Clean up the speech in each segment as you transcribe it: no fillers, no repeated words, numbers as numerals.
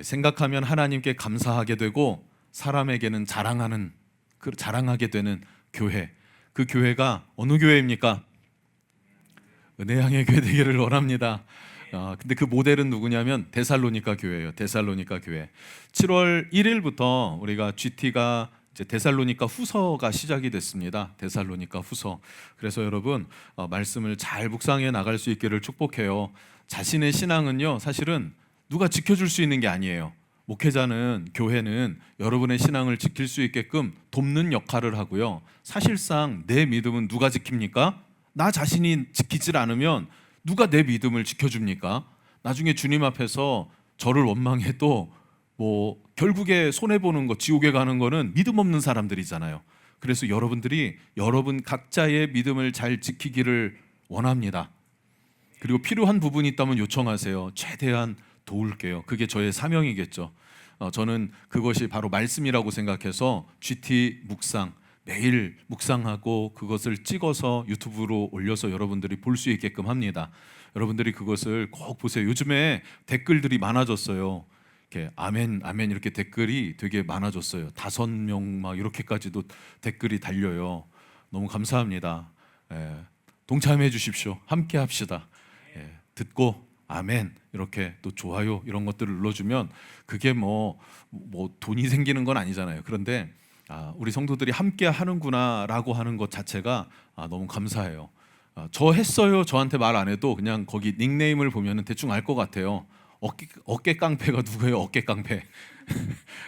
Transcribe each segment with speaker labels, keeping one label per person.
Speaker 1: 생각하면 하나님께 감사하게 되고 사람에게는 자랑하게 되는 교회. 그 교회가 어느 교회입니까? 은혜양의 교회 되기를 원합니다. 근데 그 모델은 누구냐면 데살로니가 교회예요. 데살로니가 교회. 7월 1일부터 우리가 GT가 이제 데살로니가 후서가 시작이 됐습니다. 데살로니가 후서. 그래서 여러분 말씀을 잘 묵상해 나갈 수 있기를 축복해요. 자신의 신앙은요, 사실은 누가 지켜줄 수 있는 게 아니에요. 목회자는, 교회는 여러분의 신앙을 지킬 수 있게끔 돕는 역할을 하고요. 사실상 내 믿음은 누가 지킵니까? 나 자신이 지키질 않으면 누가 내 믿음을 지켜줍니까? 나중에 주님 앞에서 저를 원망해도 결국에 손해보는 거, 지옥에 가는 거는 믿음 없는 사람들이잖아요. 그래서 여러분들이 여러분 각자의 믿음을 잘 지키기를 원합니다. 그리고 필요한 부분이 있다면 요청하세요. 최대한 도울게요. 그게 저의 사명이겠죠. 저는 그것이 바로 말씀이라고 생각해서 GT 묵상, 매일 묵상하고 그것을 찍어서 유튜브로 올려서 여러분들이 볼 수 있게끔 합니다. 여러분들이 그것을 꼭 보세요. 요즘에 댓글들이 많아졌어요. 이렇게 아멘, 아멘 이렇게 댓글이 되게 많아졌어요. 5명 막 이렇게까지도 댓글이 달려요. 너무 감사합니다. 동참해 주십시오. 함께 합시다. 듣고 아멘 이렇게 또 좋아요 이런 것들을 눌러주면 그게 뭐 돈이 생기는 건 아니잖아요. 그런데 우리 성도들이 함께 하는구나라고 하는 것 자체가 너무 감사해요. 저 했어요 저한테 말 안 해도 그냥 거기 닉네임을 보면 대충 알 것 같아요. 어깨 깡패가 누구예요? 어깨 깡패.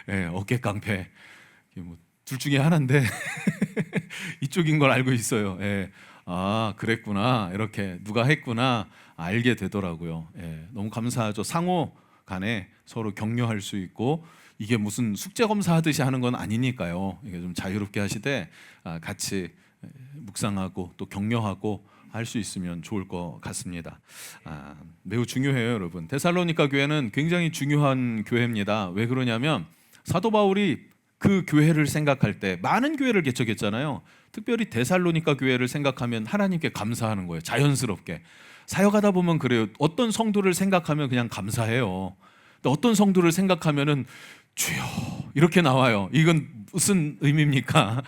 Speaker 1: 네, 어깨 깡패. 둘 중에 하나인데 이쪽인 걸 알고 있어요. 그랬구나 이렇게 누가 했구나 알게 되더라고요. 너무 감사하죠. 상호 간에 서로 격려할 수 있고 이게 무슨 숙제 검사하듯이 하는 건 아니니까요. 이게 좀 자유롭게 하시되 같이 묵상하고 또 격려하고 할 수 있으면 좋을 것 같습니다. 매우 중요해요, 여러분. 데살로니가 교회는 굉장히 중요한 교회입니다. 왜 그러냐면 사도 바울이 그 교회를 생각할 때 많은 교회를 개척했잖아요. 특별히 데살로니가 교회를 생각하면 하나님께 감사하는 거예요. 자연스럽게. 사역하다 보면 그래요. 어떤 성도를 생각하면 그냥 감사해요. 근데 어떤 성도를 생각하면은 주여 이렇게 나와요. 이건 무슨 의미입니까?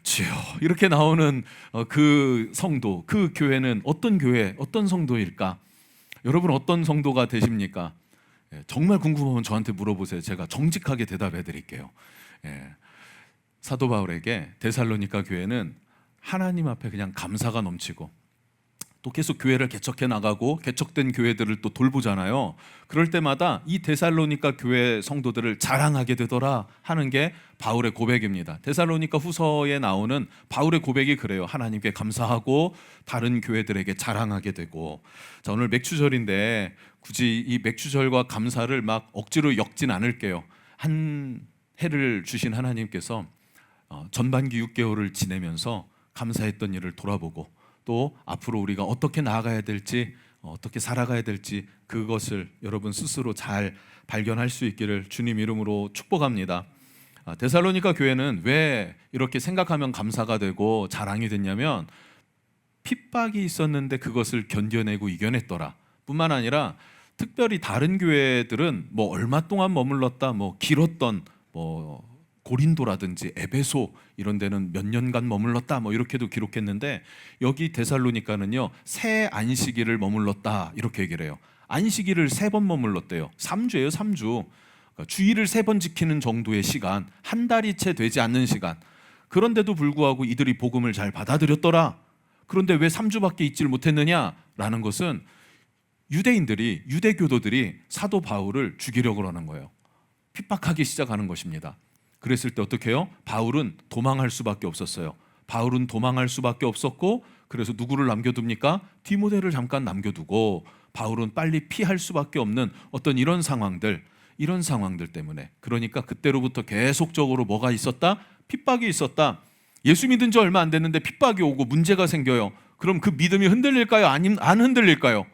Speaker 1: 주여 이렇게 나오는 그 성도, 그 교회는 어떤 교회, 어떤 성도일까? 여러분 어떤 성도가 되십니까? 정말 궁금하면 저한테 물어보세요. 제가 정직하게 대답해 드릴게요. 사도 바울에게 데살로니가 교회는 하나님 앞에 그냥 감사가 넘치고 또 계속 교회를 개척해 나가고 개척된 교회들을 또 돌보잖아요. 그럴 때마다 이 데살로니가 교회 성도들을 자랑하게 되더라 하는 게 바울의 고백입니다. 데살로니가 후서에 나오는 바울의 고백이 그래요. 하나님께 감사하고 다른 교회들에게 자랑하게 되고. 자, 오늘 맥추절인데 굳이 이 맥추절과 감사를 막 억지로 엮진 않을게요. 한 해를 주신 하나님께서 전반기 6개월을 지내면서 감사했던 일을 돌아보고 또 앞으로 우리가 어떻게 나아가야 될지 어떻게 살아가야 될지 그것을 여러분 스스로 잘 발견할 수 있기를 주님 이름으로 축복합니다. 데살로니가 교회는 왜 이렇게 생각하면 감사가 되고 자랑이 됐냐면 핍박이 있었는데 그것을 견뎌내고 이겨냈더라 뿐만 아니라 특별히 다른 교회들은 얼마 동안 머물렀다 길었던 고린도라든지 에베소 이런 데는 몇 년간 머물렀다 이렇게도 기록했는데 여기 데살로니가는요 새 안식일을 머물렀다 이렇게 얘기를 해요. 안식일을 3번 머물렀대요. 3주예요 3주. 그러니까 주일을 3번 지키는 정도의 시간, 한 달이 채 되지 않는 시간. 그런데도 불구하고 이들이 복음을 잘 받아들였더라. 그런데 왜 3주밖에 있질 못했느냐라는 것은 유대교도들이 사도 바울을 죽이려고 하는 거예요. 핍박하기 시작하는 것입니다. 그랬을 때 어떻게 해요? 바울은 도망할 수밖에 없었어요. 바울은 도망할 수밖에 없었고 그래서 누구를 남겨둡니까? 디모데를 잠깐 남겨두고 바울은 빨리 피할 수밖에 없는 어떤 이런 상황들 때문에 그러니까 그때로부터 계속적으로 뭐가 있었다? 핍박이 있었다. 예수 믿은 지 얼마 안 됐는데 핍박이 오고 문제가 생겨요. 그럼 그 믿음이 흔들릴까요? 아니면 안 흔들릴까요?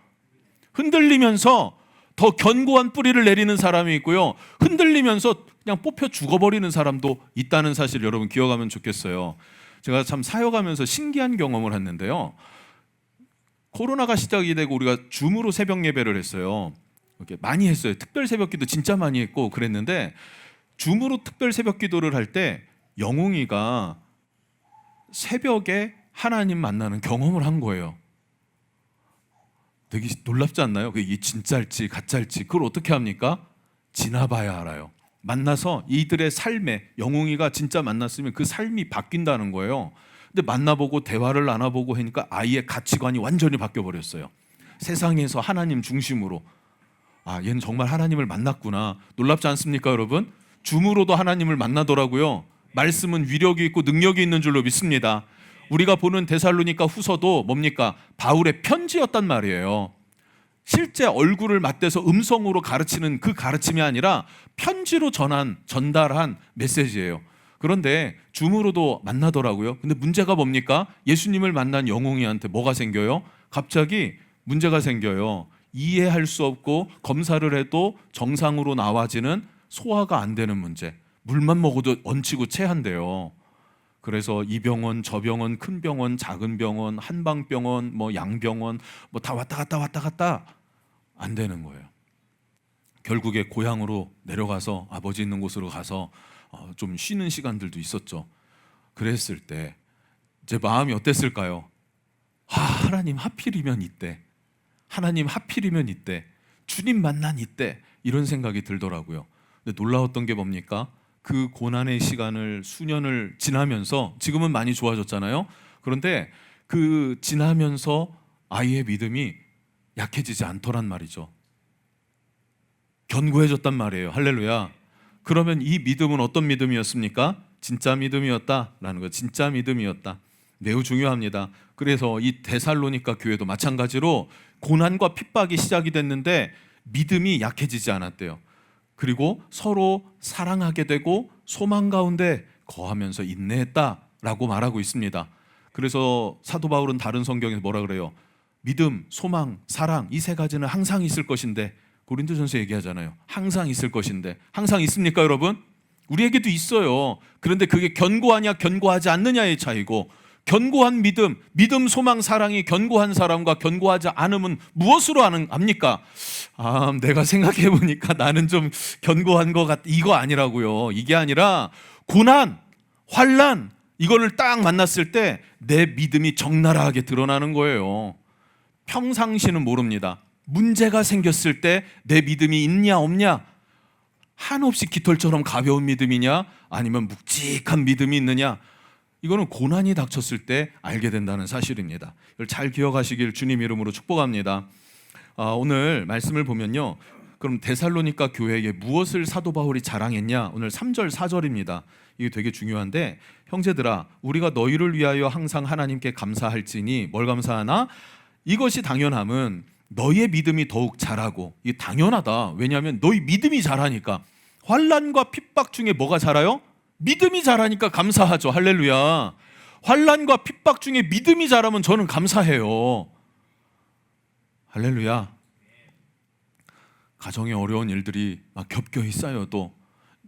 Speaker 1: 흔들리면서 더 견고한 뿌리를 내리는 사람이 있고요. 흔들리면서 그냥 뽑혀 죽어버리는 사람도 있다는 사실 여러분 기억하면 좋겠어요. 제가 참 사역하면서 신기한 경험을 했는데요. 코로나가 시작이 되고 우리가 줌으로 새벽 예배를 했어요. 이렇게 많이 했어요. 특별 새벽기도 진짜 많이 했고 그랬는데 줌으로 특별 새벽기도를 할 때 영웅이가 새벽에 하나님 만나는 경험을 한 거예요. 되게 놀랍지 않나요? 이게 진짜일지 가짜일지 그걸 어떻게 합니까? 지나봐야 알아요. 만나서 이들의 삶에 영웅이가 진짜 만났으면 그 삶이 바뀐다는 거예요. 근데 만나보고 대화를 나눠보고 하니까 아이의 가치관이 완전히 바뀌어버렸어요. 세상에서 하나님 중심으로 얘는 정말 하나님을 만났구나. 놀랍지 않습니까 여러분? 줌으로도 하나님을 만나더라고요. 말씀은 위력이 있고 능력이 있는 줄로 믿습니다. 우리가 보는 데살로니가 후서도 뭡니까? 바울의 편지였단 말이에요. 실제 얼굴을 맞대서 음성으로 가르치는 그 가르침이 아니라 편지로 전달한 메시지예요. 그런데 줌으로도 만나더라고요. 근데 문제가 뭡니까? 예수님을 만난 영웅이한테 뭐가 생겨요? 갑자기 문제가 생겨요. 이해할 수 없고 검사를 해도 정상으로 나와지는 소화가 안 되는 문제. 물만 먹어도 얹히고 체한대요. 그래서 이 병원, 저 병원, 큰 병원, 작은 병원, 한방병원, 양병원 다 왔다 갔다 안 되는 거예요. 결국에 고향으로 내려가서 아버지 있는 곳으로 가서 좀 쉬는 시간들도 있었죠. 그랬을 때 제 마음이 어땠을까요? 하나님 하필이면 이때, 하나님 하필이면 이때, 주님 만난 이때 이런 생각이 들더라고요. 근데 놀라웠던 게 뭡니까? 그 고난의 시간을 수년을 지나면서 지금은 많이 좋아졌잖아요. 그런데 그 지나면서 아이의 믿음이 약해지지 않더란 말이죠. 견고해졌단 말이에요. 할렐루야. 그러면 이 믿음은 어떤 믿음이었습니까? 진짜 믿음이었다라는 거. 진짜 믿음이었다. 매우 중요합니다. 그래서 이 데살로니가 교회도 마찬가지로 고난과 핍박이 시작이 됐는데 믿음이 약해지지 않았대요. 그리고 서로 사랑하게 되고 소망 가운데 거하면서 인내했다라고 말하고 있습니다. 그래서 사도 바울은 다른 성경에서 뭐라 그래요? 믿음, 소망, 사랑 이 세 가지는 항상 있을 것인데 고린도전서 얘기하잖아요. 항상 있을 것인데 항상 있습니까 여러분? 우리에게도 있어요. 그런데 그게 견고하냐 견고하지 않느냐의 차이고 견고한 믿음, 소망, 사랑이 견고한 사람과 견고하지 않음은 무엇으로 압니까? 내가 생각해 보니까 나는 좀 견고한 것 같. 이거 아니라고요. 이게 아니라 고난, 환난 이거를 딱 만났을 때 내 믿음이 적나라하게 드러나는 거예요. 평상시는 모릅니다. 문제가 생겼을 때 내 믿음이 있냐 없냐, 한없이 깃털처럼 가벼운 믿음이냐 아니면 묵직한 믿음이 있느냐, 이거는 고난이 닥쳤을 때 알게 된다는 사실입니다. 이걸 잘 기억하시길 주님 이름으로 축복합니다. 오늘 말씀을 보면요, 그럼 데살로니가 교회에 무엇을 사도 바울이 자랑했냐? 오늘 3절 4절입니다. 이게 되게 중요한데, 형제들아 우리가 너희를 위하여 항상 하나님께 감사할지니 뭘 감사하나? 이것이 당연함은 너희의 믿음이 더욱 자라고. 이게 당연하다. 왜냐하면 너희 믿음이 자라니까. 환난과 핍박 중에 뭐가 자라요? 믿음이 자라니까 감사하죠. 할렐루야. 환난과 핍박 중에 믿음이 자라면 저는 감사해요. 할렐루야. 가정에 어려운 일들이 막 겹겹이 쌓여도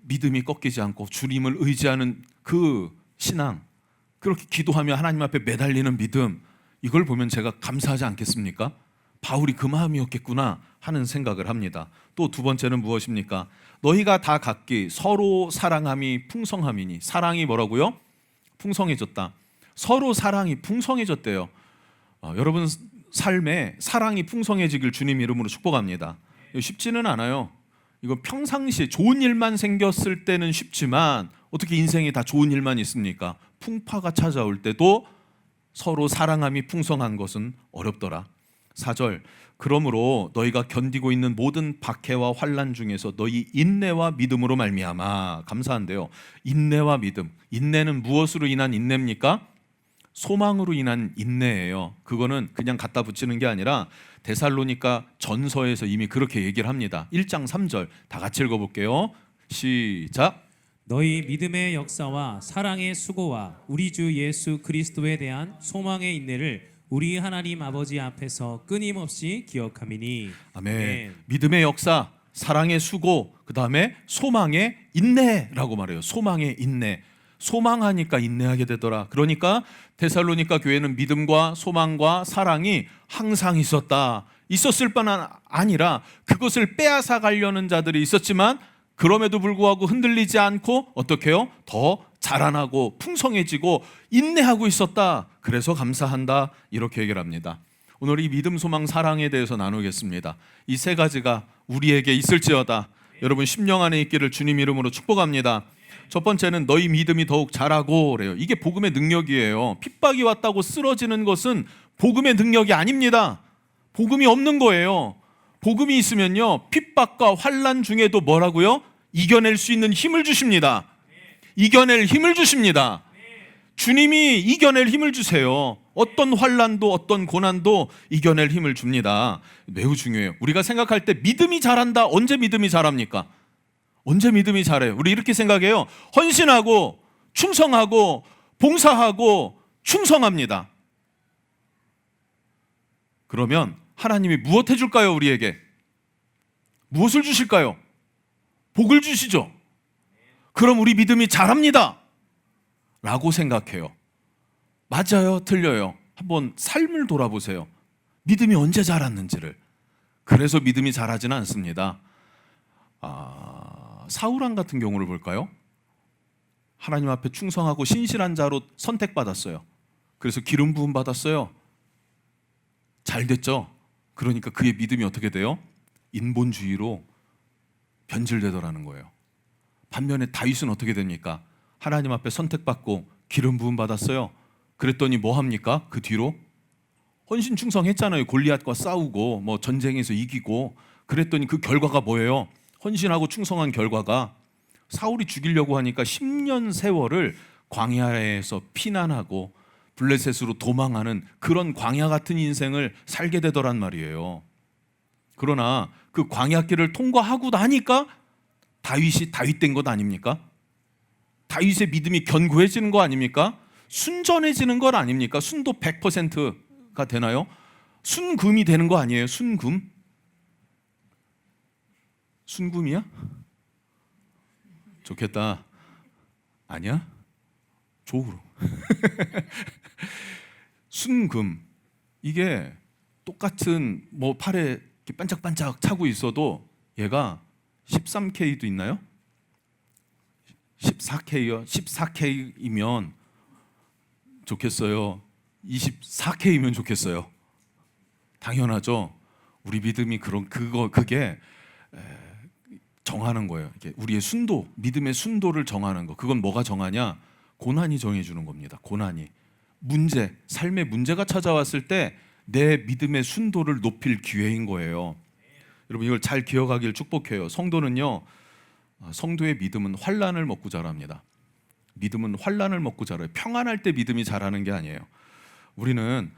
Speaker 1: 믿음이 꺾이지 않고 주님을 의지하는 그 신앙, 그렇게 기도하며 하나님 앞에 매달리는 믿음, 이걸 보면 제가 감사하지 않겠습니까? 바울이 그 마음이었겠구나 하는 생각을 합니다. 또 두 번째는 무엇입니까? 너희가 다 각기 서로 사랑함이 풍성함이니. 사랑이 뭐라고요? 풍성해졌다. 서로 사랑이 풍성해졌대요. 여러분 삶에 사랑이 풍성해지길 주님 이름으로 축복합니다. 쉽지는 않아요. 이거 평상시에 좋은 일만 생겼을 때는 쉽지만 어떻게 인생에 다 좋은 일만 있습니까? 풍파가 찾아올 때도 서로 사랑함이 풍성한 것은 어렵더라. 4절, 그러므로 너희가 견디고 있는 모든 박해와 환난 중에서 너희 인내와 믿음으로 말미암아. 감사한데요, 인내와 믿음. 인내는 무엇으로 인한 인내입니까? 소망으로 인한 인내예요. 그거는 그냥 갖다 붙이는 게 아니라 데살로니가 전서에서 이미 그렇게 얘기를 합니다. 1장 3절 다 같이 읽어볼게요. 시작.
Speaker 2: 너희 믿음의 역사와 사랑의 수고와 우리 주 예수 그리스도에 대한 소망의 인내를 우리 하나님 아버지 앞에서 끊임없이 기억함이니.
Speaker 1: 아멘. 믿음의 역사, 사랑의 수고, 그 다음에 소망의 인내라고 말해요. 소망의 인내. 소망하니까 인내하게 되더라. 그러니까 데살로니가 교회는 믿음과 소망과 사랑이 항상 있었다. 있었을 뿐 아니라 그것을 빼앗아 가려는 자들이 있었지만 그럼에도 불구하고 흔들리지 않고 어떻게 해요? 더 자라나고 풍성해지고 인내하고 있었다. 그래서 감사한다. 이렇게 얘기를 합니다. 오늘 이 믿음, 소망, 사랑에 대해서 나누겠습니다. 이 세 가지가 우리에게 있을지어다. 여러분 심령 안에 있기를 주님 이름으로 축복합니다. 첫 번째는 너희 믿음이 더욱 자라고 그래요. 이게 복음의 능력이에요. 핍박이 왔다고 쓰러지는 것은 복음의 능력이 아닙니다. 복음이 없는 거예요. 복음이 있으면요, 핍박과 환난 중에도 뭐라고요? 이겨낼 수 있는 힘을 주십니다. 이겨낼 힘을 주십니다. 주님이 이겨낼 힘을 주세요. 어떤 환난도 어떤 고난도 이겨낼 힘을 줍니다. 매우 중요해요. 우리가 생각할 때 믿음이 자란다. 언제 믿음이 자랍니까? 언제 믿음이 자라요? 우리 이렇게 생각해요. 헌신하고 충성하고 봉사하고 충성합니다. 그러면 하나님이 무엇 해줄까요? 우리에게 무엇을 주실까요? 복을 주시죠. 그럼 우리 믿음이 자랍니다 라고 생각해요. 맞아요? 틀려요? 한번 삶을 돌아보세요. 믿음이 언제 자랐는지를. 그래서 믿음이 자라지는 않습니다. 사울왕 같은 경우를 볼까요? 하나님 앞에 충성하고 신실한 자로 선택받았어요. 그래서 기름 부음 받았어요. 잘 됐죠? 그러니까 그의 믿음이 어떻게 돼요? 인본주의로 변질되더라는 거예요. 반면에 다윗은 어떻게 됩니까? 하나님 앞에 선택받고 기름 부음 받았어요. 그랬더니 뭐 합니까? 그 뒤로 헌신 충성했잖아요. 골리앗과 싸우고 뭐 전쟁에서 이기고. 그랬더니 그 결과가 뭐예요? 헌신하고 충성한 결과가 사울이 죽이려고 하니까 10년 세월을 광야에서 피난하고 블레셋으로 도망하는 그런 광야 같은 인생을 살게 되더란 말이에요. 그러나 그 광야길을 통과하고 나니까 다윗이 다윗된 것 아닙니까? 다윗의 믿음이 견고해지는 거 아닙니까? 순전해지는 것 아닙니까? 순도 100%가 되나요? 순금이 되는 거 아니에요? 순금? 순금이야? 좋겠다. 아니야? 조으로. 순금. 이게 똑같은 뭐 팔에 이렇게 반짝반짝 차고 있어도 얘가 13K도 있나요? 14K요? 14K이면 좋겠어요. 24K이면 좋겠어요. 당연하죠. 우리 믿음이 그게 정하는 거예요. 이게 우리의 순도, 믿음의 순도를 정하는 거. 그건 뭐가 정하냐? 고난이 정해주는 겁니다. 고난이. 문제, 삶의 문제가 찾아왔을 때 내 믿음의 순도를 높일 기회인 거예요. 여러분 이걸 잘 기억하길 축복해요. 성도는요, 성도의 믿음은 환난을 먹고 자랍니다. 믿음은 환난을 먹고 자라요. 평안할 때 믿음이 자라는 게 아니에요. 우리는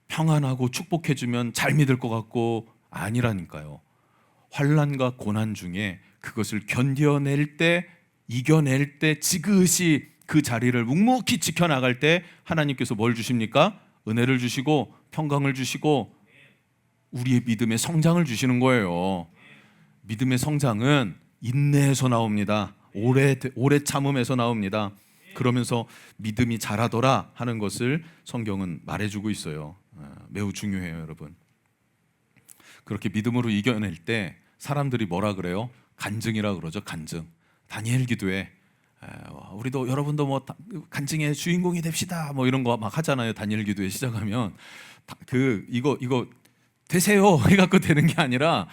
Speaker 1: 평안하고 축복해주면 잘 믿을 것 같고 아니라니까요. 환난과 고난 중에 그것을 견뎌낼 때, 이겨낼 때, 지그시 그 자리를 묵묵히 지켜나갈 때 하나님께서 뭘 주십니까? 은혜를 주시고 평강을 주시고 우리의 믿음의 성장을 주시는 거예요. 믿음의 성장은 인내에서 나옵니다. 오래 참음에서 나옵니다. 그러면서 믿음이 자라더라 하는 것을 성경은 말해주고 있어요. 매우 중요해요, 여러분. 그렇게 믿음으로 이겨낼 때 사람들이 뭐라 그래요? 간증이라 그러죠. 간증. 다니엘 기도에 우리도 여러분도 뭐 간증의 주인공이 됩시다 뭐 이런 거 막 하잖아요. 다니엘 기도에 시작하면 이거 되세요 해갖고 되는 게 아니라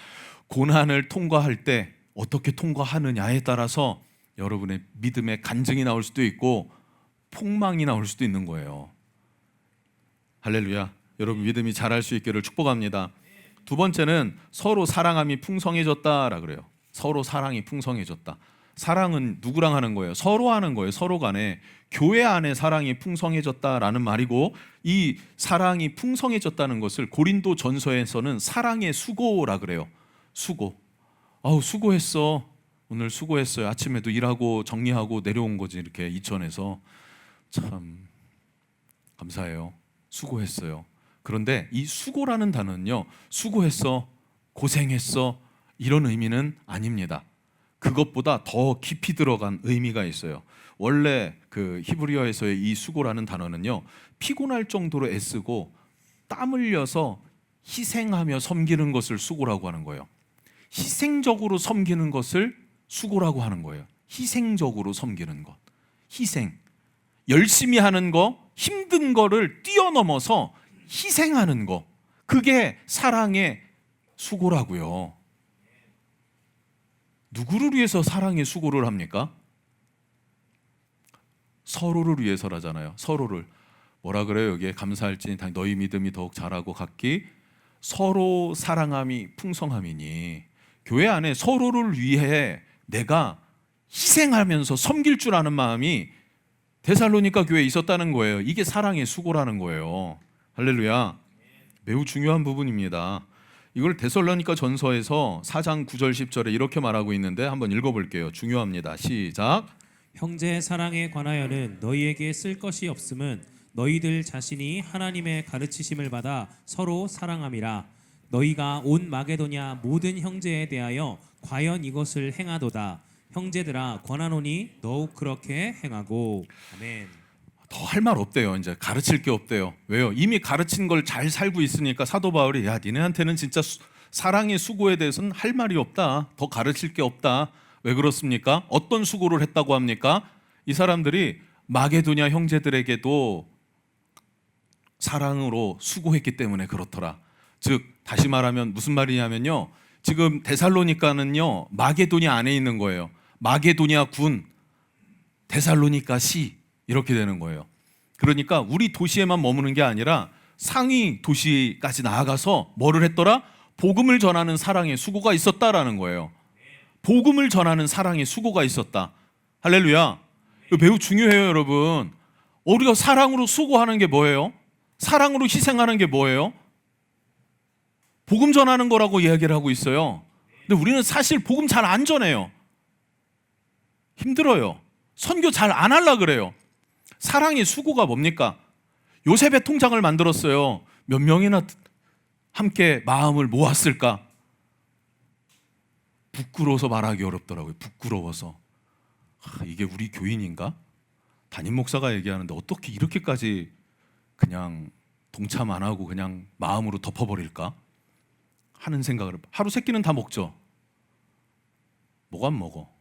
Speaker 1: 고난을 통과할 때 어떻게 통과하느냐에 따라서 여러분의 믿음의 간증이 나올 수도 있고 폭망이 나올 수도 있는 거예요. 할렐루야. 여러분 믿음이 자랄 수 있기를 축복합니다. 두 번째는 서로 사랑함이 풍성해졌다라 그래요. 서로 사랑이 풍성해졌다. 사랑은 누구랑 하는 거예요? 서로 하는 거예요. 서로 간에. 교회 안에 사랑이 풍성해졌다라는 말이고, 이 사랑이 풍성해졌다는 것을 고린도 전서에서는 사랑의 수고라 그래요. 수고. 수고했어. 오늘 수고했어요. 아침에도 일하고 정리하고 내려온 거지. 이렇게 이천에서. 참 감사해요. 수고했어요. 그런데 이 수고라는 단어는요, 수고했어, 고생했어 이런 의미는 아닙니다. 그것보다 더 깊이 들어간 의미가 있어요. 원래 그 히브리어에서의 이 수고라는 단어는요, 피곤할 정도로 애쓰고 땀 흘려서 희생하며 섬기는 것을 수고라고 하는 거예요. 희생적으로 섬기는 것을 수고라고 하는 거예요. 희생적으로 섬기는 것. 희생. 열심히 하는 거, 힘든 거를 뛰어넘어서 희생하는 거. 그게 사랑의 수고라고요. 누구를 위해서 사랑의 수고를 합니까? 서로를 위해서라잖아요. 서로를. 뭐라 그래요? 여기에 감사할지니 너희 믿음이 더욱 자라고 각기 서로 사랑함이 풍성함이니. 교회 안에 서로를 위해 내가 희생하면서 섬길 줄 아는 마음이 데살로니가 교회에 있었다는 거예요. 이게 사랑의 수고라는 거예요. 할렐루야. 매우 중요한 부분입니다. 이걸 데살로니가 전서에서 4장 9절 10절에 이렇게 말하고 있는데 한번 읽어볼게요. 중요합니다. 시작.
Speaker 2: 형제 사랑에 관하여는 너희에게 쓸 것이 없음은 너희들 자신이 하나님의 가르치심을 받아 서로 사랑함이라. 너희가 온 마게도냐 모든 형제에 대하여 과연 이것을 행하도다. 형제들아 권하노니 더욱 그렇게 행하고. 아멘.
Speaker 1: 더 할 말 없대요. 이제 가르칠 게 없대요. 왜요? 이미 가르친 걸 잘 살고 있으니까 사도 바울이 야 니네한테는 진짜 사랑의 수고에 대해서는 할 말이 없다. 더 가르칠 게 없다. 왜 그렇습니까? 어떤 수고를 했다고 합니까? 이 사람들이 마게도냐 형제들에게도 사랑으로 수고했기 때문에 그렇더라. 즉 다시 말하면 무슨 말이냐면요. 지금 데살로니가는요 마게도냐 안에 있는 거예요. 마게도냐 군, 데살로니가 시 이렇게 되는 거예요. 그러니까 우리 도시에만 머무는 게 아니라 상위 도시까지 나아가서 뭐를 했더라? 복음을 전하는 사랑의 수고가 있었다라는 거예요. 복음을 전하는 사랑의 수고가 있었다. 할렐루야. 이거 매우 중요해요, 여러분. 우리가 사랑으로 수고하는 게 뭐예요? 사랑으로 희생하는 게 뭐예요? 복음 전하는 거라고 이야기를 하고 있어요. 근데 우리는 사실 복음 잘 안 전해요. 힘들어요. 선교 잘 안 하려고 그래요. 사랑의 수고가 뭡니까? 요셉의 통장을 만들었어요. 몇 명이나 함께 마음을 모았을까? 부끄러워서 말하기 어렵더라고요. 부끄러워서. 이게 우리 교인인가? 담임 목사가 얘기하는데 어떻게 이렇게까지 그냥 동참 안 하고 그냥 마음으로 덮어버릴까? 하는 생각을. 하루 세 끼는 다 먹죠. 뭐가 안 먹어?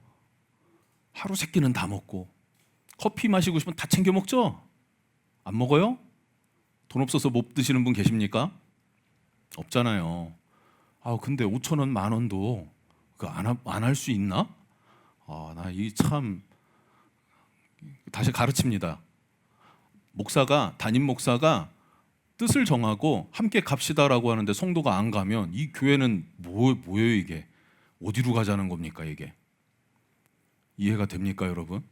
Speaker 1: 하루 세 끼는 다 먹고 커피 마시고 싶으면 다 챙겨 먹죠? 안 먹어요? 돈 없어서 못 드시는 분 계십니까? 없잖아요. 근데 5,000원, 10,000원도 안 할 수 있나? 나 이 참 다시 가르칩니다. 담임 목사가 뜻을 정하고 함께 갑시다라고 하는데 성도가 안 가면 이 교회는 뭐예요 이게? 어디로 가자는 겁니까 이게? 이해가 됩니까 여러분?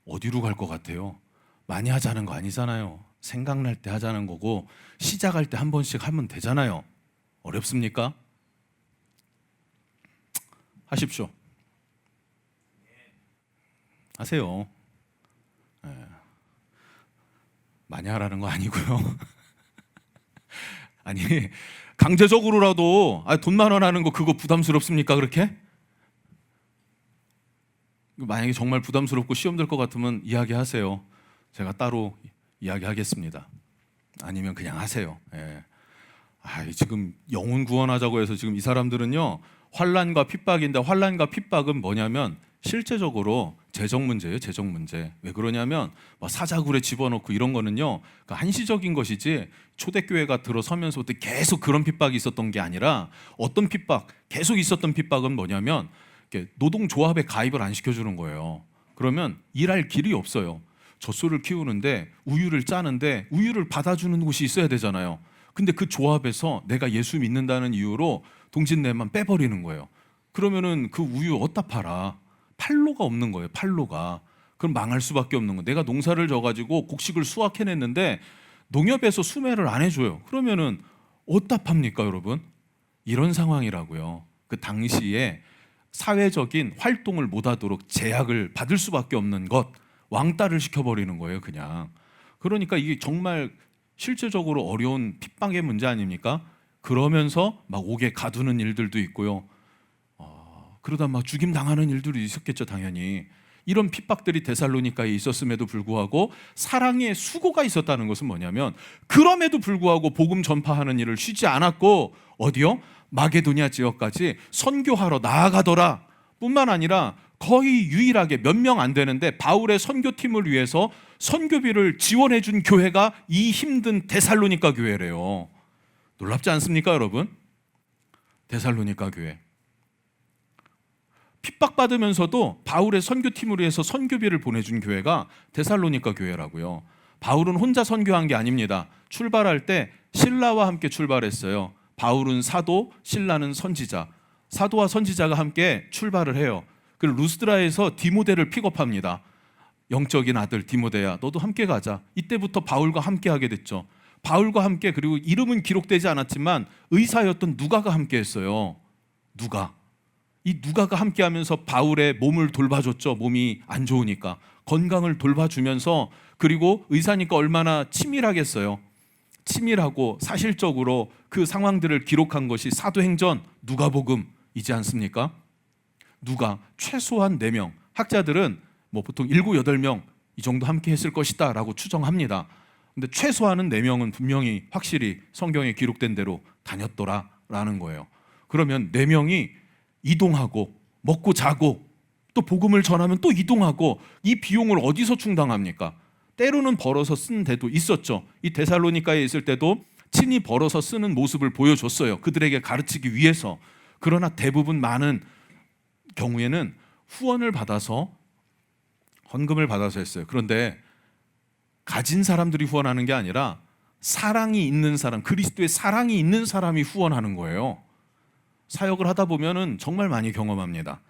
Speaker 1: 어디로 갈 것 같아요? 많이 하자는 거 아니잖아요. 생각날 때 하자는 거고 시작할 때 한 번씩 하면 되잖아요. 어렵습니까? 하십시오. 하세요. 많이 하라는 거 아니고요. 아니 강제적으로라도 돈 10,000원 하는 거 그거 부담스럽습니까 그렇게? 만약에 정말 부담스럽고 시험 들 것 같으면 이야기하세요. 제가 따로 이야기하겠습니다. 아니면 그냥 하세요. 지금 영혼 구원하자고 해서 지금 이 사람들은요 환난과 핍박인데 환난과 핍박은 뭐냐면 실제적으로 재정 문제예요. 재정 문제. 왜 그러냐면 사자굴에 집어넣고 이런 거는요 한시적인 것이지 초대교회가 들어서면서부터 계속 그런 핍박이 있었던 게 아니라 어떤 핍박, 계속 있었던 핍박은 뭐냐면 노동조합에 가입을 안 시켜주는 거예요. 그러면 일할 길이 없어요. 젖소를 키우는데 우유를 짜는데 우유를 받아주는 곳이 있어야 되잖아요. 근데 그 조합에서 내가 예수 믿는다는 이유로 동진내만 빼버리는 거예요. 그러면은 그 우유 어디다 팔아? 판로가 없는 거예요. 판로가. 그럼 망할 수밖에 없는 거예요. 내가 농사를 져가지고 곡식을 수확해냈는데 농협에서 수매를 안 해줘요. 그러면은 어디다 팝니까 여러분? 이런 상황이라고요. 그 당시에 사회적인 활동을 못하도록 제약을 받을 수밖에 없는 것, 왕따를 시켜버리는 거예요 그냥. 그러니까 이게 정말 실제적으로 어려운 핍박의 문제 아닙니까? 그러면서 막 옥에 가두는 일들도 있고요. 그러다 막 죽임 당하는 일들이 있었겠죠 당연히. 이런 핍박들이 데살로니가에 있었음에도 불구하고 사랑의 수고가 있었다는 것은 뭐냐면 그럼에도 불구하고 복음 전파하는 일을 쉬지 않았고 어디요? 마게도냐 지역까지 선교하러 나아가더라 뿐만 아니라 거의 유일하게 몇 명 안 되는데 바울의 선교팀을 위해서 선교비를 지원해 준 교회가 이 힘든 데살로니가 교회래요. 놀랍지 않습니까, 여러분? 데살로니가 교회. 핍박받으면서도 바울의 선교팀을 위해서 선교비를 보내준 교회가 데살로니가 교회라고요. 바울은 혼자 선교한 게 아닙니다. 출발할 때 실라와 함께 출발했어요. 바울은 사도, 실라는 선지자. 사도와 선지자가 함께 출발을 해요. 그리고 루스드라에서 디모데를 픽업합니다. 영적인 아들 디모데야, 너도 함께 가자. 이때부터 바울과 함께 하게 됐죠. 바울과 함께, 그리고 이름은 기록되지 않았지만 의사였던 누가가 함께 했어요. 누가. 이 누가가 함께하면서 바울의 몸을 돌봐줬죠. 몸이 안 좋으니까 건강을 돌봐주면서, 그리고 의사니까 얼마나 치밀하겠어요. 치밀하고 사실적으로 그 상황들을 기록한 것이 사도행전, 누가복음이지 않습니까? 누가 최소한 4명, 학자들은 뭐 보통 7, 8명 이 정도 함께 했을 것이다 라고 추정합니다. 근데 최소한은 4명은 분명히 확실히 성경에 기록된 대로 다녔더라라는 거예요. 그러면 4명이 이동하고 먹고 자고 또 복음을 전하면 또 이동하고, 이 비용을 어디서 충당합니까? 때로는 벌어서 쓴 데도 있었죠. 이 데살로니가에 있을 때도 친히 벌어서 쓰는 모습을 보여줬어요. 그들에게 가르치기 위해서. 그러나 대부분 많은 경우에는 후원을 받아서, 헌금을 받아서 했어요. 그런데 가진 사람들이 후원하는 게 아니라 사랑이 있는 사람, 그리스도의 사랑이 있는 사람이 후원하는 거예요. 사역을 하다 보면은 정말 많이 경험합니다.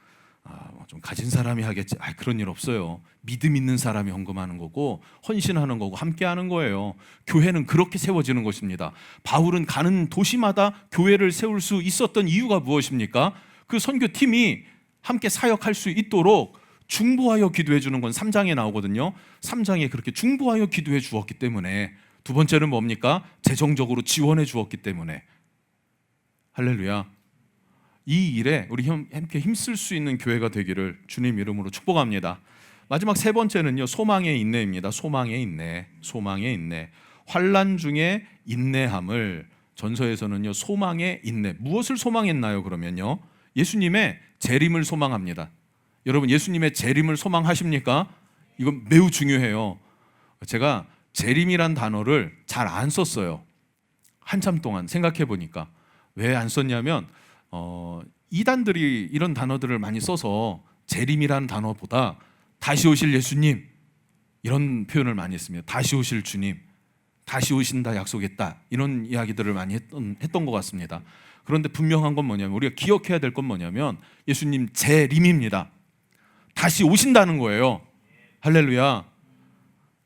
Speaker 1: 좀 가진 사람이 하겠지. 그런 일 없어요. 믿음 있는 사람이 헌금하는 거고 헌신하는 거고 함께하는 거예요. 교회는 그렇게 세워지는 것입니다. 바울은 가는 도시마다 교회를 세울 수 있었던 이유가 무엇입니까? 그 선교팀이 함께 사역할 수 있도록 중보하여 기도해 주는 건 3장에 나오거든요. 3장에 그렇게 중보하여 기도해 주었기 때문에. 두 번째는 뭡니까? 재정적으로 지원해 주었기 때문에. 할렐루야. 이 일에 우리 함께 힘쓸 수 있는 교회가 되기를 주님 이름으로 축복합니다. 마지막 3번째는요, 소망의 인내입니다. 소망의 인내. 소망의 인내. 환난 중에 인내함을 전서에서는요, 소망의 인내. 무엇을 소망했나요? 그러면요, 예수님의 재림을 소망합니다. 여러분, 예수님의 재림을 소망하십니까? 이건 매우 중요해요. 제가 재림이란 단어를 잘 안 썼어요. 한참 동안 생각해 보니까. 왜 안 썼냐면 이단들이 이런 단어들을 많이 써서 재림이란 단어보다 다시 오실 예수님 이런 표현을 많이 했습니다. 다시 오실 주님, 다시 오신다 약속했다, 이런 이야기들을 많이 했던 것 같습니다. 그런데 분명한 건 뭐냐면, 우리가 기억해야 될 건 뭐냐면 예수님 재림입니다. 다시 오신다는 거예요. 할렐루야.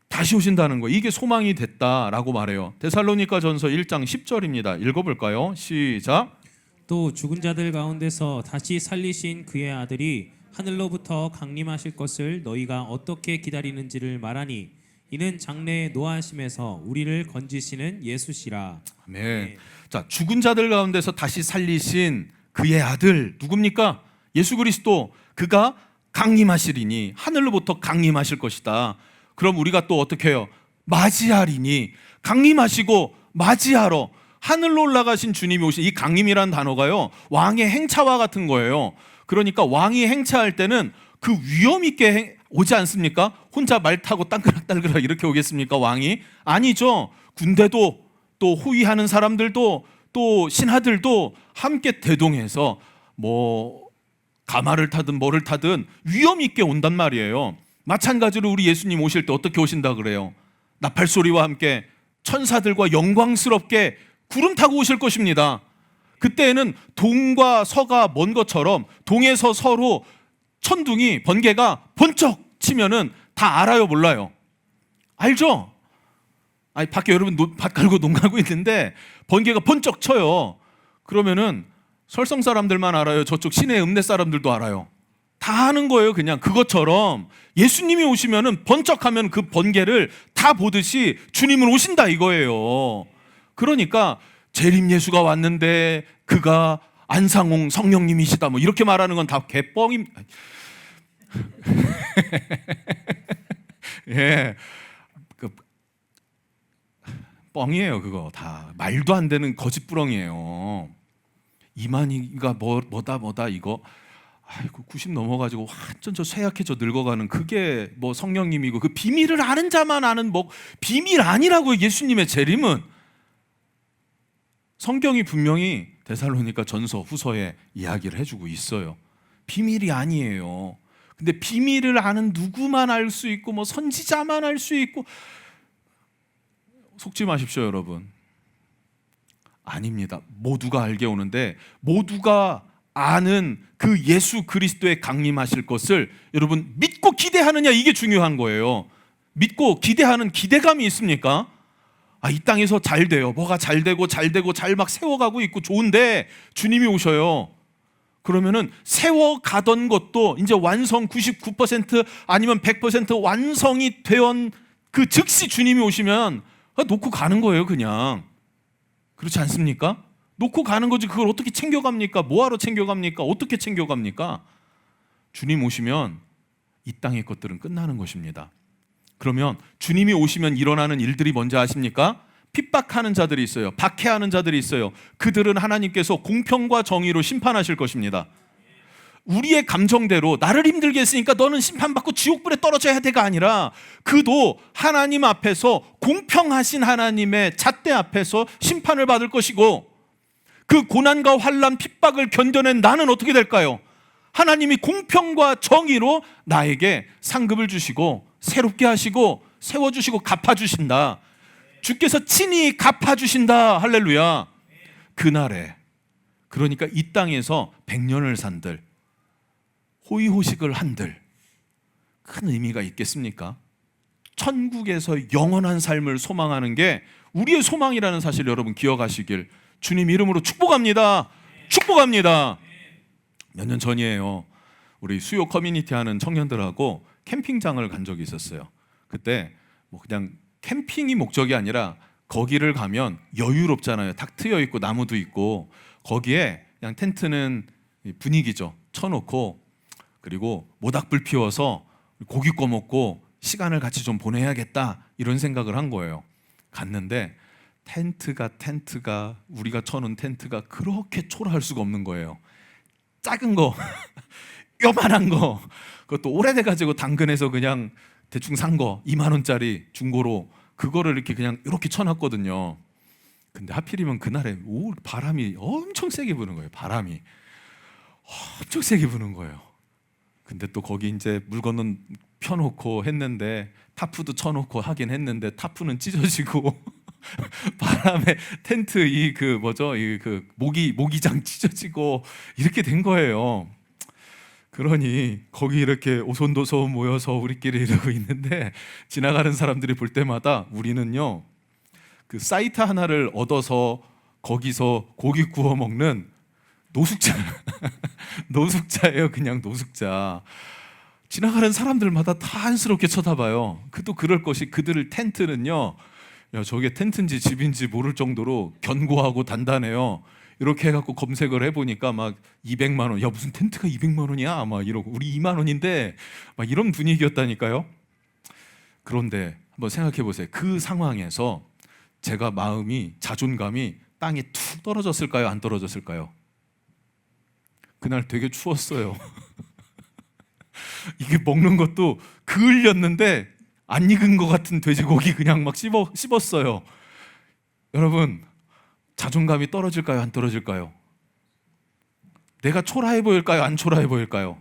Speaker 1: 다시 오신다는 거예요. 이게 소망이 됐다라고 말해요. 데살로니가 전서 1장 10절입니다. 읽어볼까요? 시작.
Speaker 2: 또 죽은 자들 가운데서 다시 살리신 그의 아들이 하늘로부터 강림하실 것을 너희가 어떻게 기다리는지를 말하니 이는 장래의 노하심에서 우리를 건지시는 예수시라.
Speaker 1: 아멘.
Speaker 2: 네.
Speaker 1: 자, 죽은 자들 가운데서 다시 살리신 그의 아들 누굽니까? 예수 그리스도. 그가 강림하시리니, 하늘로부터 강림하실 것이다. 그럼 우리가 또 어떻게 해요? 맞이하리니, 강림하시고 맞이하러 하늘로 올라가신 주님이 오신, 이 강림이라는 단어가요, 왕의 행차와 같은 거예요. 그러니까 왕이 행차할 때는 그 위험 있게 오지 않습니까? 혼자 말 타고 땅그락땅그락 이렇게 오겠습니까? 왕이? 아니죠. 군대도, 또 호위하는 사람들도, 또 신하들도 함께 대동해서 가마를 타든 뭐를 타든 위험 있게 온단 말이에요. 마찬가지로 우리 예수님 오실 때 어떻게 오신다 그래요? 나팔 소리와 함께 천사들과 영광스럽게 구름 타고 오실 것입니다. 그때에는 동과 서가 먼 것처럼 동에서 서로 천둥이, 번개가 번쩍 치면은 다 알아요, 몰라요? 알죠? 밖에 여러분 밭 갈고 농 갈고 있는데 번개가 번쩍 쳐요. 그러면은 설성 사람들만 알아요? 저쪽 시내 읍내 사람들도 알아요? 다 아는 거예요. 그냥 그것처럼 예수님이 오시면은 번쩍하면 그 번개를 다 보듯이 주님은 오신다 이거예요. 그러니까 재림 예수가 왔는데 그가 안상홍 성령님이시다 이렇게 말하는 건 다 개뻥입니다. 예, 그 뻥이에요. 그거 다 말도 안 되는 거짓부렁이에요. 이만희가 뭐다 이거. 아이고 90 넘어가지고 완전 저 쇠약해져 늙어가는 그게 뭐 성령님이고, 그 비밀을 아는 자만 아는 뭐 비밀 아니라고. 예수님의 재림은 성경이 분명히 데살로니가 전서 후서에 이야기를 해주고 있어요. 비밀이 아니에요. 근데 비밀을 아는 누구만 알 수 있고 뭐 선지자만 알 수 있고, 속지 마십시오 여러분. 아닙니다. 모두가 알게 오는데, 모두가 아는 그 예수 그리스도의 강림하실 것을 여러분 믿고 기대하느냐, 이게 중요한 거예요. 믿고 기대하는 기대감이 있습니까? 이 땅에서 잘 돼요. 뭐가 잘 되고 잘 막 세워가고 있고 좋은데 주님이 오셔요. 그러면은 세워가던 것도 이제 완성 99% 아니면 100% 완성이 되온 그 즉시 주님이 오시면 놓고 가는 거예요. 그냥. 그렇지 않습니까? 놓고 가는 거지. 그걸 어떻게 챙겨갑니까? 뭐하러 챙겨갑니까? 어떻게 챙겨갑니까? 주님 오시면 이 땅의 것들은 끝나는 것입니다. 그러면 주님이 오시면 일어나는 일들이 뭔지 아십니까? 핍박하는 자들이 있어요. 박해하는 자들이 있어요. 그들은 하나님께서 공평과 정의로 심판하실 것입니다. 우리의 감정대로 나를 힘들게 했으니까 너는 심판받고 지옥불에 떨어져야 돼가 아니라, 그도 하나님 앞에서 공평하신 하나님의 잣대 앞에서 심판을 받을 것이고, 그 고난과 환난 핍박을 견뎌낸 나는 어떻게 될까요? 하나님이 공평과 정의로 나에게 상급을 주시고 새롭게 하시고 세워주시고 갚아주신다. 주께서 친히 갚아주신다. 할렐루야. 그날에, 그러니까 이 땅에서 100년을 산들, 호의호식을 한들 큰 의미가 있겠습니까? 천국에서 영원한 삶을 소망하는 게 우리의 소망이라는 사실 여러분 기억하시길 주님 이름으로 축복합니다. 축복합니다. 몇 년 전이에요. 우리 수요 커뮤니티 하는 청년들하고 캠핑장을 간 적이 있었어요. 그때 뭐 그냥 캠핑이 목적이 아니라 거기를 가면 여유롭잖아요. 탁 트여 있고 나무도 있고, 거기에 그냥 텐트는 분위기죠. 쳐놓고, 그리고 모닥불 피워서 고기 구워 먹고 시간을 같이 좀 보내야겠다, 이런 생각을 한 거예요. 갔는데 텐트가 우리가 쳐놓은 텐트가 그렇게 초라할 수가 없는 거예요. 작은 거 요만한 거, 그것도 오래돼가지고 당근에서 그냥 대충 산 거 2만 원짜리 중고로, 그거를 이렇게 쳐놨거든요. 근데 하필이면 그날에 바람이 엄청 세게 부는 거예요. 바람이 엄청 세게 부는 거예요. 근데 또 거기 이제 물건은 펴놓고 했는데, 타프도 쳐놓고 하긴 했는데 타프는 찢어지고 바람에 텐트 모기장 찢어지고 이렇게 된 거예요. 그러니 거기 이렇게 오손도손 모여서 우리끼리 이러고 있는데, 지나가는 사람들이 볼 때마다 우리는요, 그 사이트 하나를 얻어서 거기서 고기 구워 먹는 노숙자 노숙자예요. 그냥 노숙자. 지나가는 사람들마다 다 안쓰럽게 쳐다봐요. 그도 그럴 것이, 그들을 텐트는요, 야, 저게 텐트인지 집인지 모를 정도로 견고하고 단단해요. 이렇게 해갖고 검색을 해보니까 막 200만 원, 야 무슨 텐트가 200만 원이야? 막 이러고, 우리 2만 원인데 막 이런 분위기였다니까요. 그런데 한번 생각해 보세요. 그 상황에서 제가 마음이, 자존감이 땅에 툭 떨어졌을까요? 안 떨어졌을까요? 그날 되게 추웠어요. 이게 먹는 것도 그을렸는데 안 익은 것 같은 돼지고기 그냥 막 씹었어요. 여러분, 자존감이 떨어질까요? 안 떨어질까요? 내가 초라해 보일까요? 안 초라해 보일까요?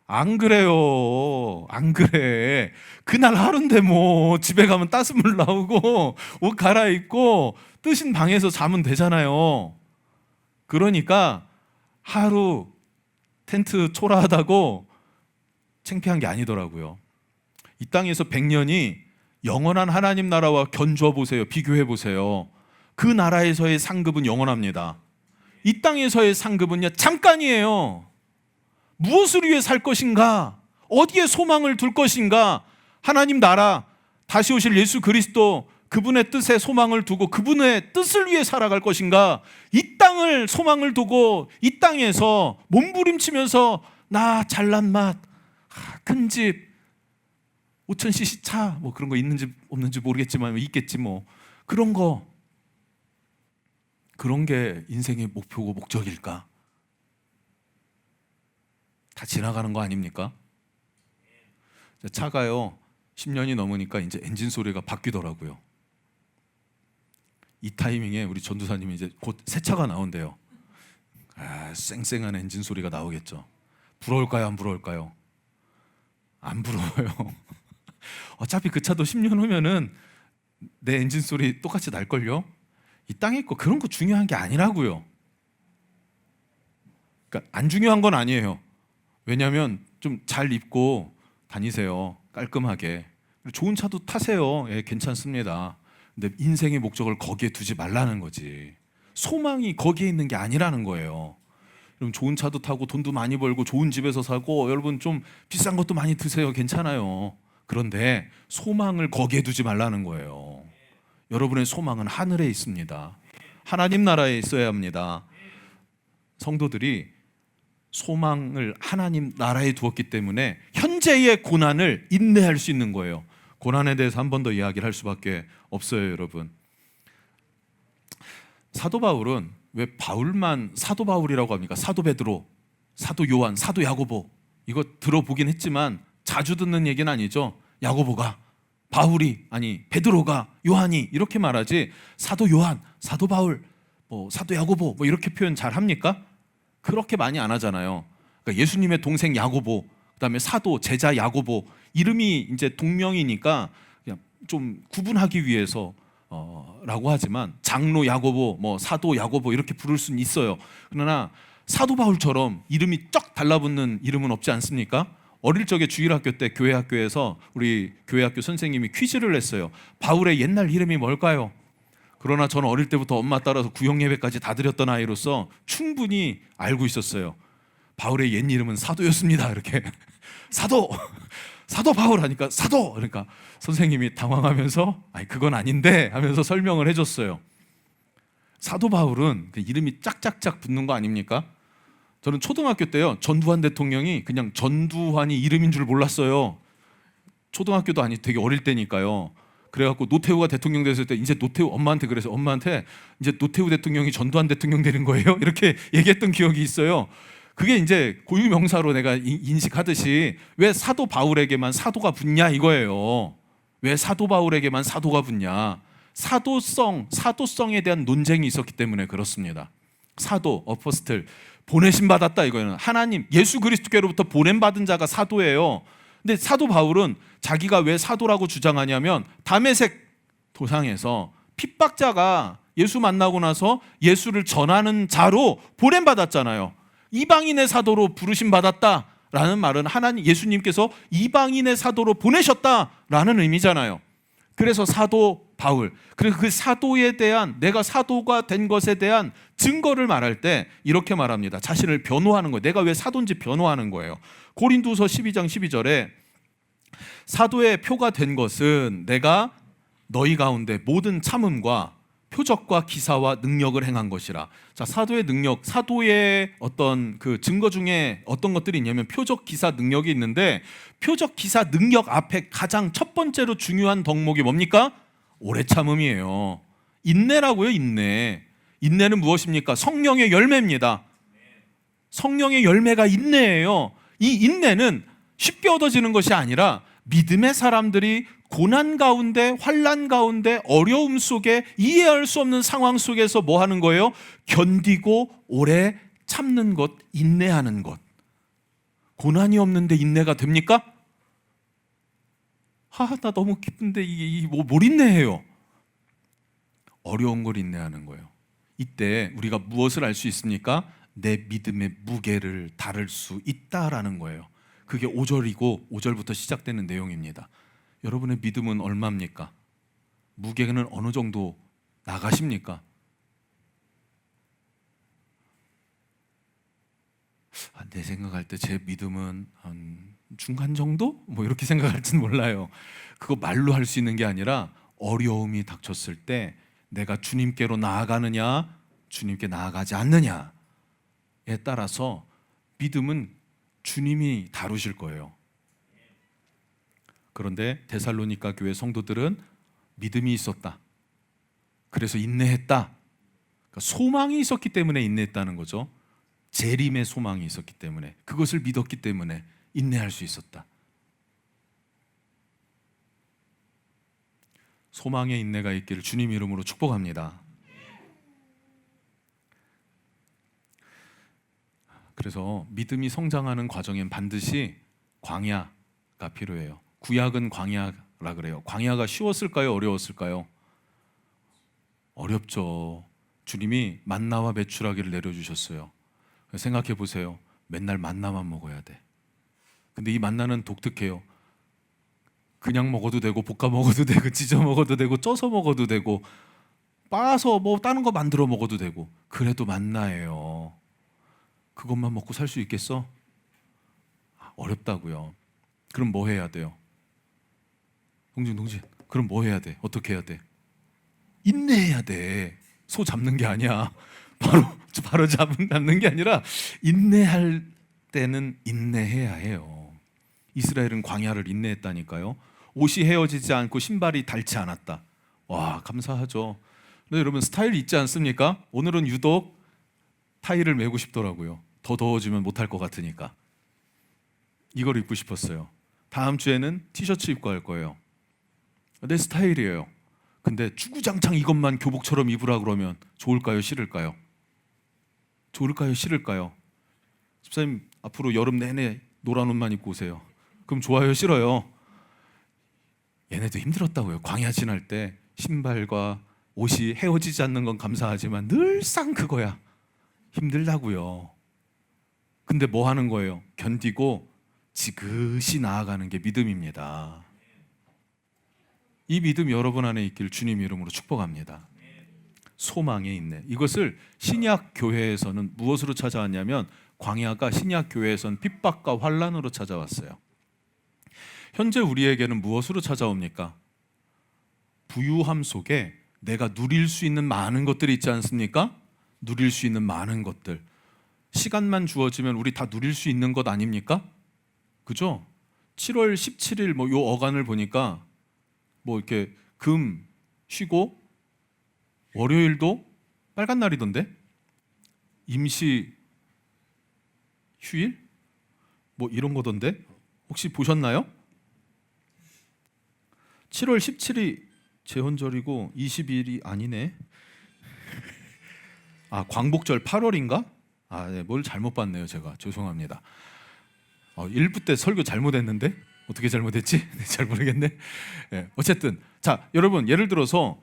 Speaker 1: 안 그래요. 안 그래. 그날 하루인데 뭐 집에 가면 따스물 나오고 옷 갈아입고 뜨신 방에서 자면 되잖아요. 그러니까 하루 텐트 초라하다고 창피한 게 아니더라고요. 이 땅에서 100년이 영원한 하나님 나라와 견주어 보세요. 비교해 보세요. 그 나라에서의 상급은 영원합니다. 이 땅에서의 상급은요, 잠깐이에요. 무엇을 위해 살 것인가? 어디에 소망을 둘 것인가? 하나님 나라, 다시 오실 예수 그리스도, 그분의 뜻에 소망을 두고 그분의 뜻을 위해 살아갈 것인가? 이 땅을 소망을 두고 이 땅에서 몸부림치면서 나 잘난 맛, 큰 집, 5000cc 차, 뭐 그런 거 있는지 없는지 모르겠지만 있겠지 뭐. 그런 거, 그런 게 인생의 목표고 목적일까? 다 지나가는 거 아닙니까? 차가요 10년이 넘으니까 이제 엔진 소리가 바뀌더라고요. 이 타이밍에 우리 전도사님이 이제 곧 새 차가 나온대요. 쌩쌩한 엔진 소리가 나오겠죠. 부러울까요? 안 부러울까요? 안 부러워요. 어차피 그 차도 10년 후면은 내 엔진 소리 똑같이 날걸요. 이 땅에 거 그런 거 중요한 게 아니라고요. 그러니까 안 중요한 건 아니에요. 왜냐하면 좀 잘 입고 다니세요. 깔끔하게. 좋은 차도 타세요. 예, 괜찮습니다. 근데 인생의 목적을 거기에 두지 말라는 거지. 소망이 거기에 있는 게 아니라는 거예요. 여러분 좋은 차도 타고 돈도 많이 벌고 좋은 집에서 사고 여러분 좀 비싼 것도 많이 드세요. 괜찮아요. 그런데 소망을 거기에 두지 말라는 거예요. 여러분의 소망은 하늘에 있습니다. 하나님 나라에 있어야 합니다. 성도들이 소망을 하나님 나라에 두었기 때문에 현재의 고난을 인내할 수 있는 거예요. 고난에 대해서 한 번 더 이야기를 할 수밖에 없어요, 여러분. 사도 바울은 왜 바울만 사도 바울이라고 합니까? 사도 베드로, 사도 요한, 사도 야고보, 이거 들어보긴 했지만 자주 듣는 얘기는 아니죠. 야고보가, 바울이, 아니 베드로가, 요한이 이렇게 말하지 사도 요한, 사도 바울, 뭐 사도 야고보 뭐 이렇게 표현 잘 합니까? 그렇게 많이 안 하잖아요. 그러니까 예수님의 동생 야고보, 그다음에 사도 제자 야고보, 이름이 이제 동명이니까 그냥 좀 구분하기 위해서 라고 하지만 장로 야고보, 뭐 사도 야고보 이렇게 부를 수는 있어요. 그러나 사도 바울처럼 이름이 쩍 달라붙는 이름은 없지 않습니까? 어릴 적에 주일학교 때 교회 학교에서 우리 교회 학교 선생님이 퀴즈를 냈어요. 바울의 옛날 이름이 뭘까요? 그러나 저는 어릴 때부터 엄마 따라서 구역 예배까지 다 드렸던 아이로서 충분히 알고 있었어요. 바울의 옛 이름은 사도였습니다. 이렇게 사도 바울 하니까 사도, 그러니까 선생님이 당황하면서 아니 그건 아닌데 하면서 설명을 해줬어요. 사도 바울은 그 이름이 짝짝짝 붙는 거 아닙니까? 저는 초등학교 때요 전두환 대통령이 그냥 전두환이 이름인 줄 몰랐어요. 초등학교도 아니 되게 어릴 때니까요. 그래갖고 노태우가 대통령 됐을 때 이제 노태우 엄마한테 그래서 엄마한테 이제 노태우 대통령이 전두환 대통령 되는 거예요? 이렇게 얘기했던 기억이 있어요. 그게 이제 고유명사로 내가 인식하듯이 왜 사도 바울에게만 사도가 붙냐 이거예요. 왜 사도 바울에게만 사도가 붙냐? 사도성에 대한 논쟁이 있었기 때문에 그렇습니다. 사도, 어포스틀, 보내심 받았다 이거는 하나님, 예수 그리스도께로부터 보냄받은 자가 사도예요. 근데 사도 바울은 자기가 왜 사도라고 주장하냐면 다메섹 도상에서 핍박자가 예수 만나고 나서 예수를 전하는 자로 보냄받았잖아요. 이방인의 사도로 부르심 받았다라는 말은 하나님 예수님께서 이방인의 사도로 보내셨다라는 의미잖아요. 그래서 사도 바울, 그래서 그 사도에 대한 내가 사도가 된 것에 대한 증거를 말할 때 이렇게 말합니다. 자신을 변호하는 거예요. 내가 왜 사도인지 변호하는 거예요. 고린도서 12장 12절에 사도의 표가 된 것은 내가 너희 가운데 모든 참음과 표적과 기사와 능력을 행한 것이라. 자, 사도의 능력, 사도의 어떤 그 증거 중에 어떤 것들이 있냐면 표적, 기사, 능력이 있는데 표적, 기사, 능력 앞에 가장 첫 번째로 중요한 덕목이 뭡니까? 오래 참음이에요. 인내라고요, 인내. 인내는 무엇입니까? 성령의 열매입니다. 성령의 열매가 인내예요. 이 인내는 쉽게 얻어지는 것이 아니라 믿음의 사람들이 고난 가운데, 환난 가운데, 어려움 속에 이해할 수 없는 상황 속에서 뭐 하는 거예요? 견디고 오래 참는 것, 인내하는 것. 고난이 없는데 인내가 됩니까? 나 너무 기쁜데 이게 뭘 인내해요? 어려운 걸 인내하는 거예요. 이때 우리가 무엇을 알 수 있습니까? 내 믿음의 무게를 다룰 수 있다라는 거예요. 그게 5절이고 5절부터 시작되는 내용입니다. 여러분의 믿음은 얼마입니까? 무게는 어느 정도 나가십니까? 내 생각할 때 제 믿음은 한 중간 정도? 뭐 이렇게 생각할지는 몰라요. 그거 말로 할 수 있는 게 아니라 어려움이 닥쳤을 때 내가 주님께로 나아가느냐, 주님께 나아가지 않느냐에 따라서 믿음은 주님이 다루실 거예요. 그런데 데살로니가 교회 성도들은 믿음이 있었다. 그래서 인내했다. 그러니까 소망이 있었기 때문에 인내했다는 거죠. 재림의 소망이 있었기 때문에, 그것을 믿었기 때문에 인내할 수 있었다. 소망의 인내가 있기를 주님 이름으로 축복합니다. 그래서 믿음이 성장하는 과정엔 반드시 광야가 필요해요. 구약은 광야라 그래요. 광야가 쉬웠을까요? 어려웠을까요? 어렵죠. 주님이 만나와 메추라기를 내려주셨어요. 생각해 보세요. 맨날 만나만 먹어야 돼. 근데 이 만나는 독특해요. 그냥 먹어도 되고 볶아 먹어도 되고 찢어 먹어도 되고 쪄서 먹어도 되고 빻아서 뭐 다른 거 만들어 먹어도 되고, 그래도 만나예요. 그것만 먹고 살 수 있겠어? 어렵다고요. 그럼 뭐 해야 돼요? 동진 그럼 뭐 해야 돼? 어떻게 해야 돼? 인내해야 돼. 소 잡는 게 아니야. 바로 잡는 게 아니라 인내할 때는 인내해야 해요. 이스라엘은 광야를 인내했다니까요. 옷이 헤어지지 않고 신발이 닳지 않았다. 와, 감사하죠. 근데 여러분 스타일 있지 않습니까? 오늘은 유독 타이를 메고 싶더라고요. 더 더워지면 못할 것 같으니까 이걸 입고 싶었어요. 다음 주에는 티셔츠 입고 할 거예요. 내 스타일이에요. 근데 주구장창 이것만 교복처럼 입으라 그러면 좋을까요? 싫을까요? 좋을까요? 싫을까요? 집사님 앞으로 여름 내내 노란 옷만 입고 오세요. 그럼 좋아요? 싫어요? 얘네도 힘들었다고요. 광야 지날 때 신발과 옷이 헤어지지 않는 건 감사하지만 늘상 그거야. 힘들다고요. 근데 뭐 하는 거예요? 견디고 지그시 나아가는 게 믿음입니다. 이 믿음 여러분 안에 있길 주님 이름으로 축복합니다. 소망에 있네. 이것을 신약 교회에서는 무엇으로 찾아왔냐면, 광야가 신약 교회에서는 핍박과 환란으로 찾아왔어요. 현재 우리에게는 무엇으로 찾아옵니까? 부유함 속에 내가 누릴 수 있는 많은 것들이 있지 않습니까? 누릴 수 있는 많은 것들. 시간만 주어지면 우리 다 누릴 수 있는 것 아닙니까? 그죠? 7월 17일 요 어간을 보니까 이렇게 금 쉬고 월요일도 빨간 날이던데? 임시 휴일? 이런 거던데? 혹시 보셨나요? 7월 17일이 제헌절이고 20일이 아니네. 광복절 8월인가? 네, 뭘 잘못 봤네요. 제가 죄송합니다. 1부 때 설교 잘못했는데 어떻게 잘못했지? 잘 모르겠네. 네, 어쨌든 자, 여러분 예를 들어서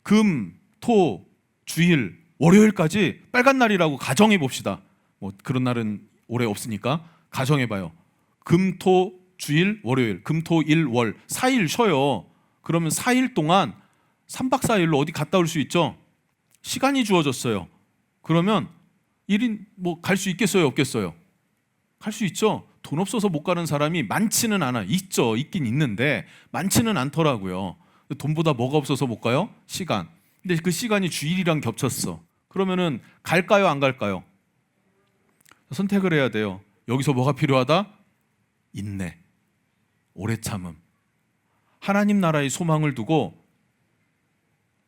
Speaker 1: 금, 토, 주일, 월요일까지 빨간 날이라고 가정해 봅시다. 그런 날은 올해 없으니까 가정해 봐요. 금, 토, 주일, 월요일, 금, 토, 일, 월 4일 쉬어요. 그러면 4일 동안 3박 4일로 어디 갔다 올 수 있죠? 시간이 주어졌어요. 그러면 1인 갈 수 있겠어요? 없겠어요? 갈 수 있죠. 돈 없어서 못 가는 사람이 많지는 않아. 있죠. 있긴 있는데 많지는 않더라고요. 돈보다 뭐가 없어서 못 가요? 시간. 근데 그 시간이 주일이랑 겹쳤어. 그러면은 갈까요? 안 갈까요? 선택을 해야 돼요. 여기서 뭐가 필요하다? 인내, 오래 참음. 하나님 나라의 소망을 두고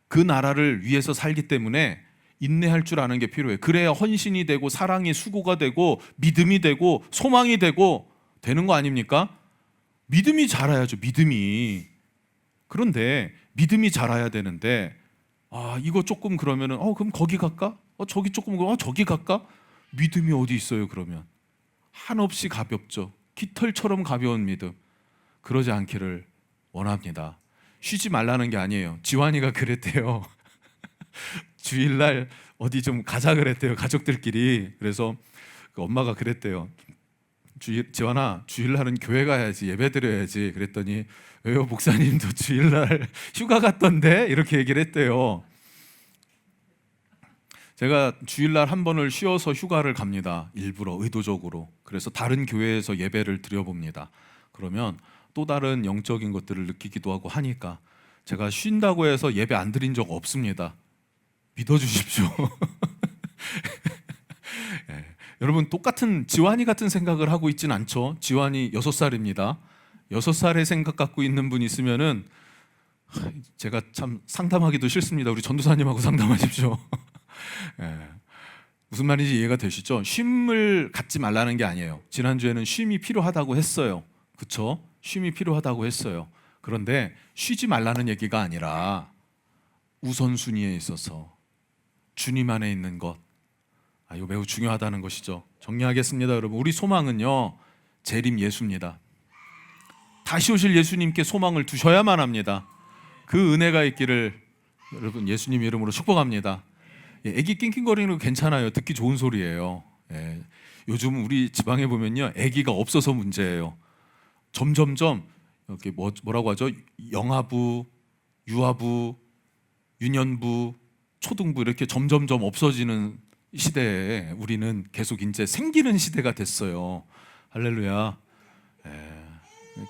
Speaker 1: 그 나라를 위해서 살기 때문에 인내할 줄 아는 게 필요해. 그래야 헌신이 되고 사랑이 수고가 되고 믿음이 되고 소망이 되고 되는 거 아닙니까? 믿음이 자라야죠. 믿음이. 그런데 믿음이 자라야 되는데 이거 조금 그러면은 그럼 거기 갈까? 저기 조금 저기 갈까? 믿음이 어디 있어요? 그러면 한없이 가볍죠. 깃털처럼 가벼운 믿음. 그러지 않기를 원합니다. 쉬지 말라는 게 아니에요. 지환이가 그랬대요. 주일날 어디 좀 가자 그랬대요. 가족들끼리. 그래서 그 엄마가 그랬대요. 지환아, 주일날은 교회 가야지, 예배 드려야지. 그랬더니 왜요? 목사님도 주일날 휴가 갔던데? 이렇게 얘기를 했대요. 제가 주일날 한 번을 쉬어서 휴가를 갑니다. 일부러 의도적으로. 그래서 다른 교회에서 예배를 드려봅니다. 그러면 또 다른 영적인 것들을 느끼기도 하고 하니까 제가 쉰다고 해서 예배 안 드린 적 없습니다. 믿어주십시오. 네. 여러분 똑같은 지환이 같은 생각을 하고 있진 않죠. 지환이 6살입니다. 6살의 생각 갖고 있는 분 있으면은 제가 참 상담하기도 싫습니다. 우리 전도사님하고 상담하십시오. 예. 무슨 말인지 이해가 되시죠? 쉼을 갖지 말라는 게 아니에요. 지난주에는 쉼이 필요하다고 했어요. 그렇죠? 쉼이 필요하다고 했어요. 그런데 쉬지 말라는 얘기가 아니라 우선순위에 있어서 주님 안에 있는 것, 이거 매우 중요하다는 것이죠. 정리하겠습니다, 여러분. 우리 소망은요, 재림 예수입니다. 다시 오실 예수님께 소망을 두셔야만 합니다. 그 은혜가 있기를 여러분 예수님 이름으로 축복합니다. 애기 낑낑거리는 거 괜찮아요. 듣기 좋은 소리예요. 예. 요즘 우리 지방에 보면요, 애기가 없어서 문제예요. 점점점 이렇게 뭐라고 하죠? 영아부, 유아부, 유년부, 초등부 이렇게 점점점 없어지는 시대에 우리는 계속 이제 생기는 시대가 됐어요. 할렐루야. 예.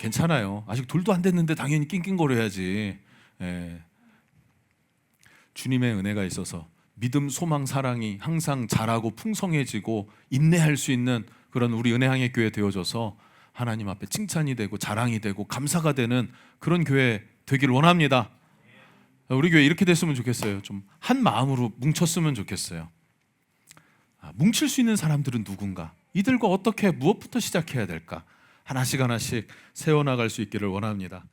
Speaker 1: 괜찮아요. 아직 돌도 안 됐는데 당연히 낑낑거려야지. 예. 주님의 은혜가 있어서 믿음, 소망, 사랑이 항상 자라고 풍성해지고 인내할 수 있는 그런 우리 은혜향의 교회 되어져서 하나님 앞에 칭찬이 되고 자랑이 되고 감사가 되는 그런 교회 되길 원합니다. 우리 교회 이렇게 됐으면 좋겠어요. 좀 한 마음으로 뭉쳤으면 좋겠어요. 뭉칠 수 있는 사람들은 누군가? 이들과 어떻게 무엇부터 시작해야 될까? 하나씩 하나씩 세워나갈 수 있기를 원합니다.